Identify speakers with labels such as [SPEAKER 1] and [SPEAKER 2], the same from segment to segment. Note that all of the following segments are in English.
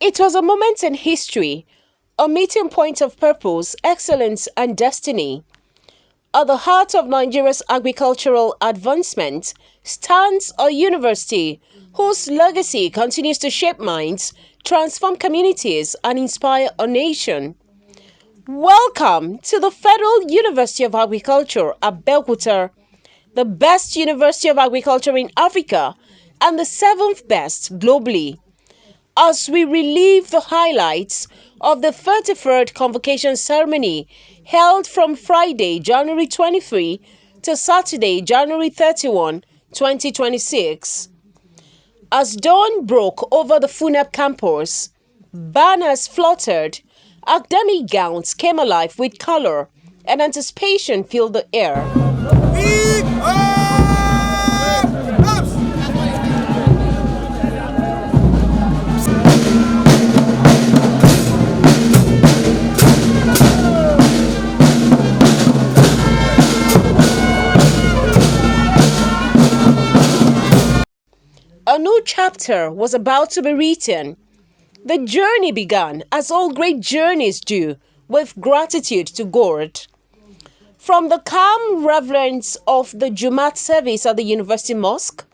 [SPEAKER 1] It was a moment in history, a meeting point of purpose, excellence, and destiny. At the heart of Nigeria's agricultural advancement stands a university whose legacy continues to shape minds, transform communities, and inspire a nation. Welcome to the Federal University of Agriculture, Abeokuta, the best university of agriculture in Africa and the seventh best globally. As we relive the highlights of the 33rd Convocation Ceremony held from Friday, January 23 to Saturday, January 31, 2026. As dawn broke over the FUNAAB campus, banners fluttered, academic gowns came alive with color, and anticipation filled the air. A new chapter was about to be written. The journey began, as all great journeys do, with gratitude to God. From the calm reverence of the Jumat service at the University Mosque,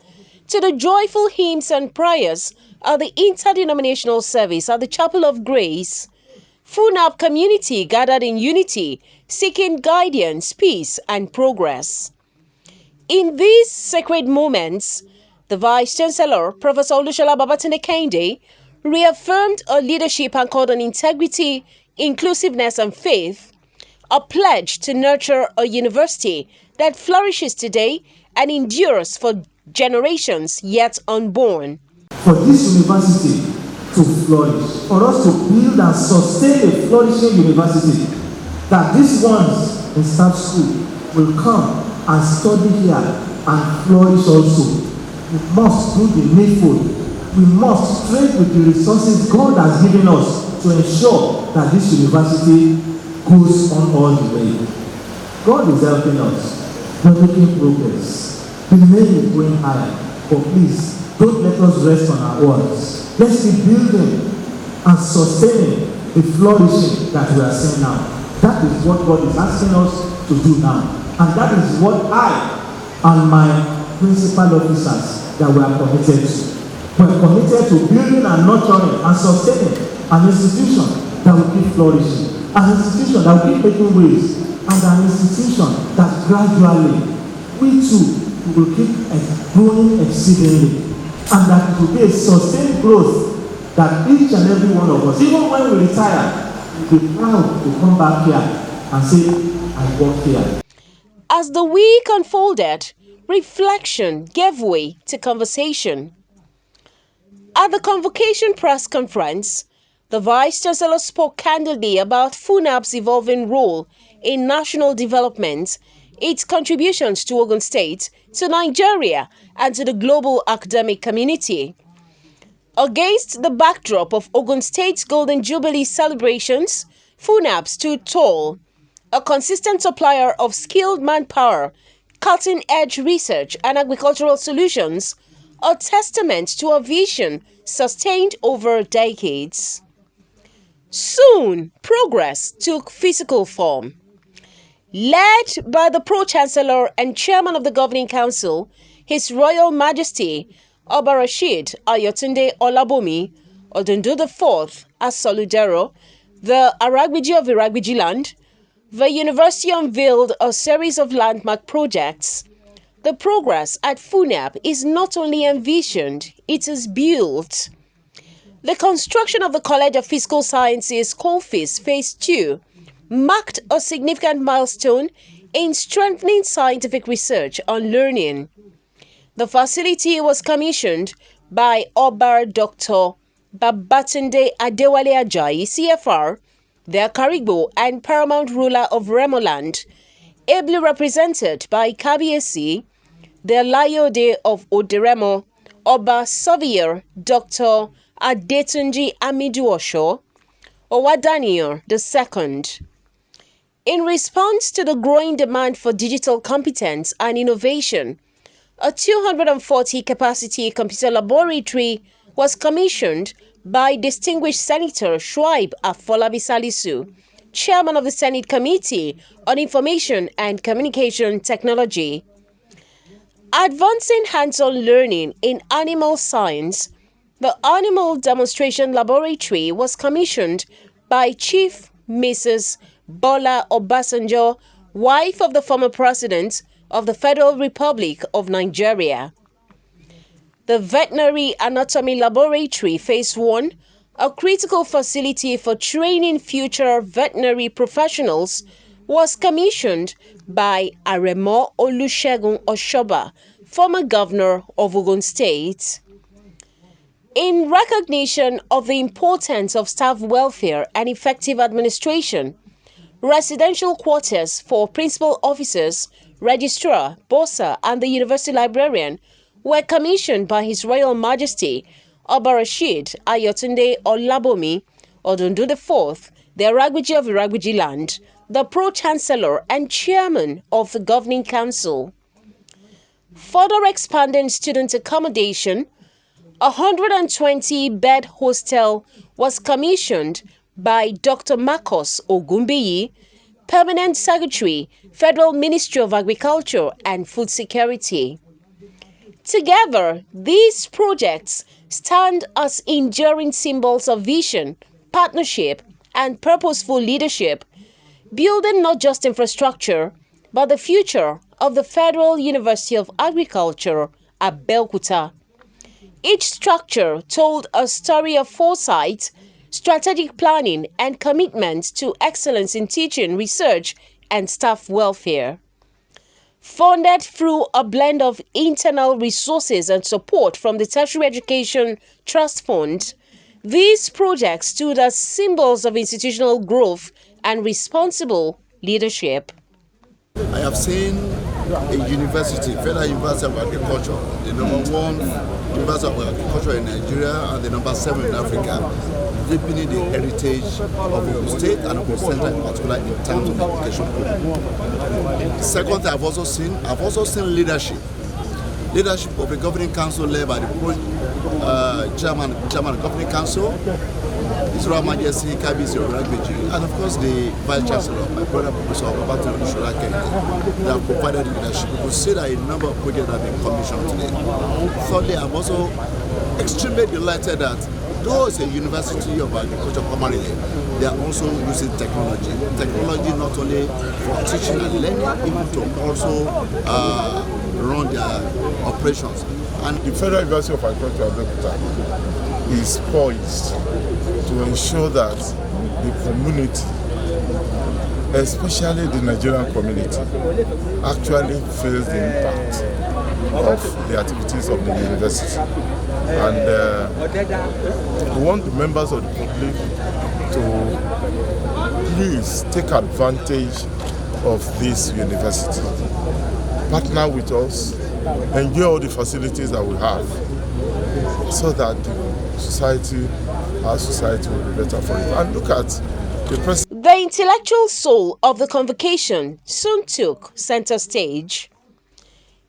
[SPEAKER 1] to the joyful hymns and prayers at the interdenominational service at the Chapel of Grace, FUNAAB community gathered in unity, seeking guidance, peace, and progress. In these sacred moments, the Vice-Chancellor, Professor Olushola Babatunde Kehinde, reaffirmed a leadership anchored on integrity, inclusiveness, and faith, a pledge to nurture a university that flourishes today and endures for generations yet unborn.
[SPEAKER 2] For this university to flourish, for us to build and sustain a flourishing university, that these ones in staff school will come and study here and flourish also. We must do the needful. We must trade with the resources God has given us to ensure that this university goes on all the way. God is helping us. We're making progress. We may be going higher, but please don't let us rest on our words. Let's keep building and sustaining the flourishing that we are seeing now. That is what God is asking us to do now. And that is what I and my principal officers that we are committed to. We are committed to building and nurturing and sustaining an institution that will keep flourishing, an institution that will keep making waves, and an institution that gradually we too will keep growing exceedingly, and that it will be a sustained growth that each and every one of us, even when we retire, will be proud to come back here and say, I work here.
[SPEAKER 1] As the week unfolded, reflection gave way to conversation. At the Convocation press conference, the Vice-Chancellor spoke candidly about FUNAAB's evolving role in national development, its contributions to Ogun State, to Nigeria, and to the global academic community. Against the backdrop of Ogun State's Golden Jubilee celebrations, FUNAAB stood tall, a consistent supplier of skilled manpower, cutting-edge research, and agricultural solutions, a testament to a vision sustained over decades. Soon, progress took physical form. Led by the Pro-Chancellor and Chairman of the Governing Council, His Royal Majesty Oba Rasheed Ayotunde Olabomi Odundo IV as Soludero, the Aragbiji of Iragbiji land, the university unveiled a series of landmark projects. The progress at FUNAAB is not only envisioned, it is built. The construction of the College of Physical Sciences, COPHIS Phase 2, marked a significant milestone in strengthening scientific research and learning. The facility was commissioned by Oba Dr. Babatunde Adewale Ajayi, CFR, the Akarigbo and paramount ruler of Remoland, ably represented by Kabiyesi, the Layode of Oderemo, Oba Savior Dr. Adetunji Amidu Osho, Owadaniyan II. In response to the growing demand for digital competence and innovation, a 240-capacity computer laboratory was commissioned by distinguished Senator Shuaib Afolabi Salisu, Chairman of the Senate Committee on Information and Communication Technology. Advancing hands-on learning in animal science, the Animal Demonstration Laboratory was commissioned by Chief Mrs. Bola Obasanjo, wife of the former President of the Federal Republic of Nigeria. The Veterinary Anatomy Laboratory Phase 1, a critical facility for training future veterinary professionals, was commissioned by Aremo Olusegun Oshoba, former governor of Ogun State. In recognition of the importance of staff welfare and effective administration, residential quarters for principal officers, registrar, bursar, and the university librarian were commissioned by His Royal Majesty Oba Rashid Ayotunde Olabomi Odundu IV, the Aragbiji of Iragbiji land, the Pro-Chancellor and Chairman of the Governing Council. Further expanding student accommodation, a 120-bed hostel was commissioned by Dr. Marcos Ogunbiyi, Permanent Secretary, Federal Ministry of Agriculture and Food Security. Together, these projects stand as enduring symbols of vision, partnership, and purposeful leadership, building not just infrastructure, but the future of the Federal University of Agriculture, Abeokuta. Each structure told a story of foresight, strategic planning, and commitment to excellence in teaching, research, and staff welfare. Funded through a blend of internal resources and support from the Tertiary Education Trust Fund, these projects stood as symbols of institutional growth and responsible leadership.
[SPEAKER 3] I have seen a university, Federal University of Agriculture, the #1 University of Agriculture in Nigeria and the #7 in Africa, deepening the heritage of Ogun State and Ogun Central in particular in terms of education. The second thing I've also seen leadership of the Governing Council led by the Chairman of the Governing Council, His Royal Majesty Kabisi Iragbiji, and of course the Vice Chancellor, my brother Professor Obafemi Olusola Kehinde, that have provided leadership. You could see that a number of projects have been commissioned today. Thirdly, I'm also extremely delighted that though it's a University of Agriculture primarily, they are also using technology. Technology not only for teaching and learning, even to also run their operations.
[SPEAKER 4] And the Federal University of Agriculture Abeokuta is poised to ensure that the community, especially the Nigerian community, actually feels the impact of the activities of the university. And we want the members of the public to please take advantage of this university. Partner with us, enjoy all the facilities that we have, so that our society will be better for it. And look at the president.
[SPEAKER 1] The intellectual soul of the convocation soon took center stage.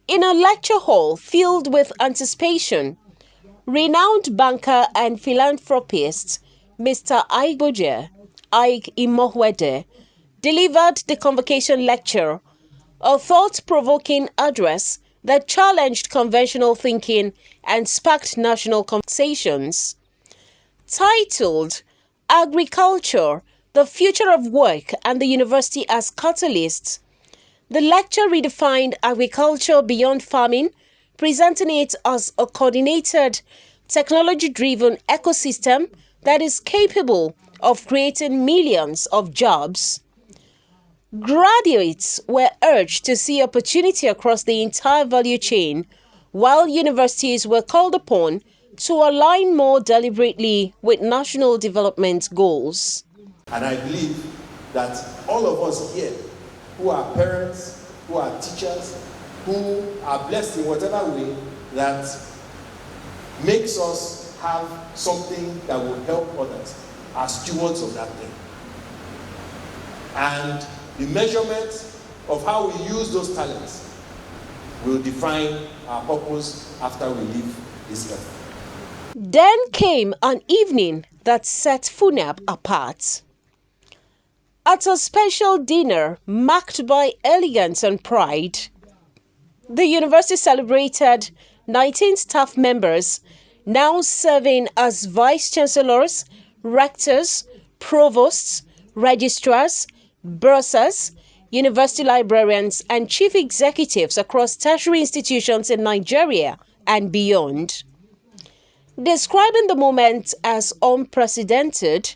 [SPEAKER 1] In a lecture hall filled with anticipation, renowned banker and philanthropist Mr. Ike Imohwede delivered the convocation lecture, a thought-provoking address that challenged conventional thinking and sparked national conversations. Titled Agriculture, the Future of Work and the University as Catalysts, the lecture redefined agriculture beyond farming, presenting it as a coordinated, technology-driven ecosystem that is capable of creating millions of jobs. Graduates were urged to see opportunity across the entire value chain, while universities were called upon to align more deliberately with national development goals.
[SPEAKER 5] And I believe that all of us here, who are parents, who are teachers, who are blessed in whatever way, that makes us have something that will help others, are stewards of that thing. And the measurement of how we use those talents will define our purpose after we leave this earth.
[SPEAKER 1] Then came an evening that set FUNAAB apart. At a special dinner marked by elegance and pride, the university celebrated 19 staff members now serving as vice chancellors, rectors, provosts, registrars, bursars, university librarians, and chief executives across tertiary institutions in Nigeria and beyond. Describing the moment as unprecedented,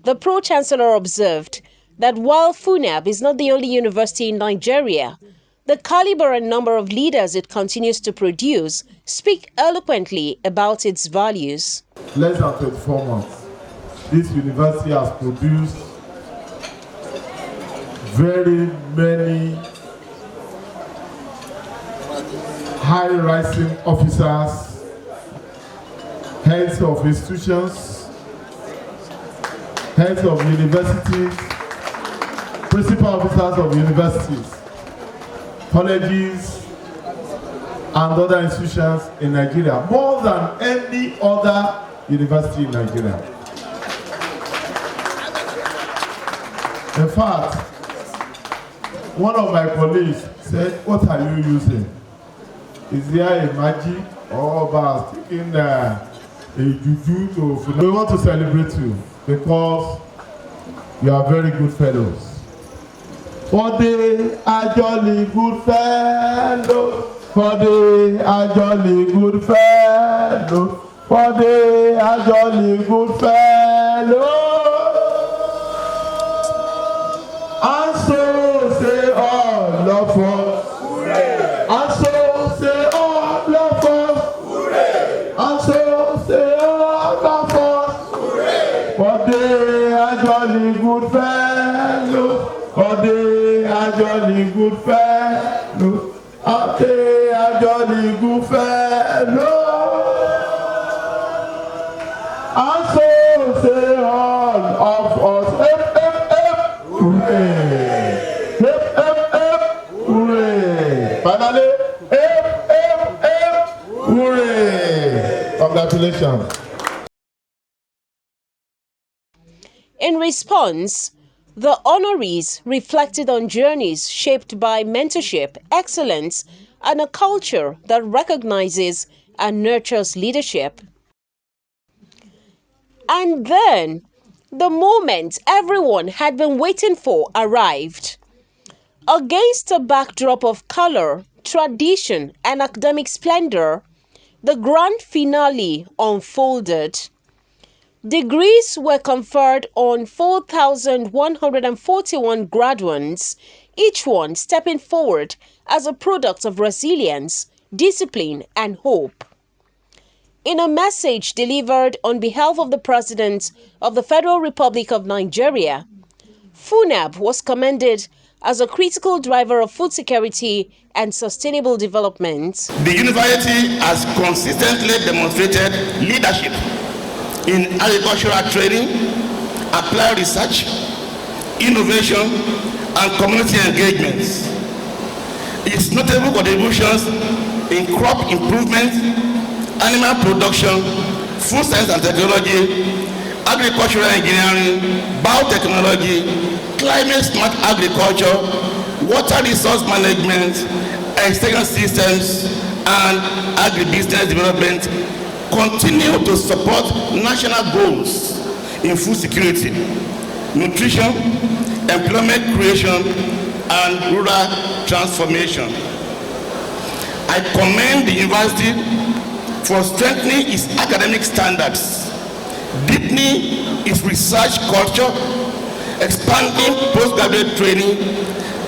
[SPEAKER 1] the Pro-Chancellor observed that while FUNAAB is not the only university in Nigeria, the caliber and number of leaders it continues to produce speak eloquently about its values.
[SPEAKER 4] Less than 24 months, this university has produced very many high-rising officers, heads of institutions, heads of universities, principal officers of universities, colleges, and other institutions in Nigeria, more than any other university in Nigeria. In fact, one of my colleagues said, "What are you using? Is there a magic or about taking a juju to..." We want to celebrate you because you are very good fellows. For the jolly good fellow, for the jolly good fellow, for the jolly good fellow. And so say all of us, hooray! And so say all of us, hooray! And so say all of us, hooray! For the jolly good fellow, for the jolly good fellow, for the jolly good fellow. And so say all of us, hooray! Hip, hip, hip, hooray! Finally, hip, hip, hip, hooray! Congratulations.
[SPEAKER 1] In response, the honorees reflected on journeys shaped by mentorship, excellence, and a culture that recognizes and nurtures leadership. And then, the moment everyone had been waiting for arrived. Against a backdrop of color, tradition, and academic splendor, the grand finale unfolded. Degrees were conferred on 4,141 graduates, each one stepping forward as a product of resilience, discipline, and hope. In a message delivered on behalf of the President of the Federal Republic of Nigeria, FUNAAB was commended as a critical driver of food security and sustainable development.
[SPEAKER 6] The university has consistently demonstrated leadership in agricultural training, applied research, innovation, and community engagements. Its notable contributions in crop improvement, animal production, food science and technology, agricultural engineering, biotechnology, climate smart agriculture, water resource management, extension systems, and agribusiness development continue to support national goals in food security, nutrition, employment creation, and rural transformation. I commend the university for strengthening its academic standards, deepening its research culture, expanding postgraduate training,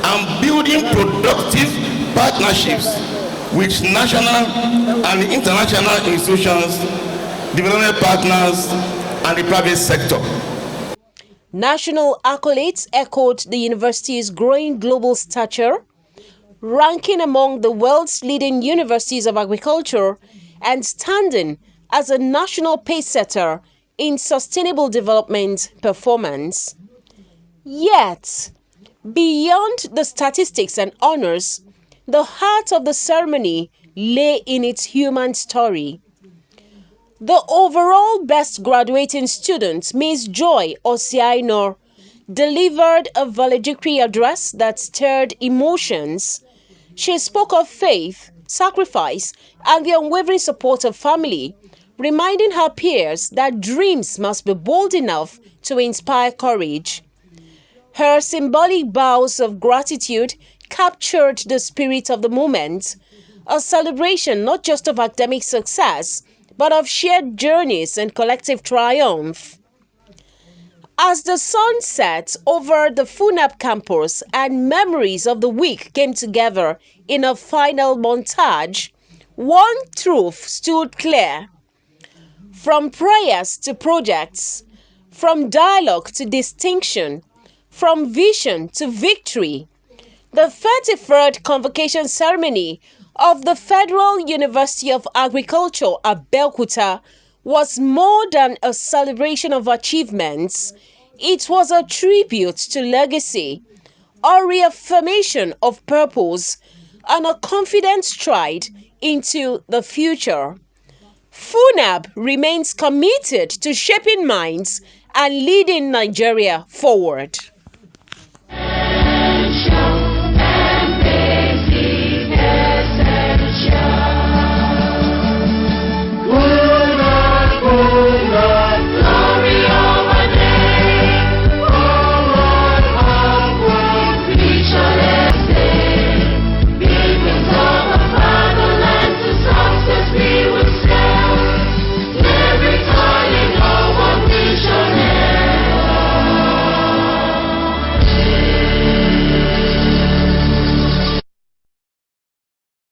[SPEAKER 6] and building productive partnerships with national and international institutions, development partners, and the private sector.
[SPEAKER 1] National accolades echoed the university's growing global stature, ranking among the world's leading universities of agriculture and standing as a national pacesetter in sustainable development performance. Yet, beyond the statistics and honors, the heart of the ceremony lay in its human story. The overall best graduating student, Ms. Joy Osiainor, delivered a valedictory address that stirred emotions. She spoke of faith, sacrifice, and the unwavering support of family, reminding her peers that dreams must be bold enough to inspire courage. Her symbolic bows of gratitude captured the spirit of the moment, a celebration not just of academic success, but of shared journeys and collective triumph. As the sun set over the FUNAAB campus and memories of the week came together in a final montage, one truth stood clear. From prayers to projects, from dialogue to distinction, from vision to victory, the 33rd Convocation Ceremony of the Federal University of Agriculture, Abeokuta, was more than a celebration of achievements. It was a tribute to legacy, a reaffirmation of purpose, and a confident stride into the future. FUNAAB remains committed to shaping minds and leading Nigeria forward.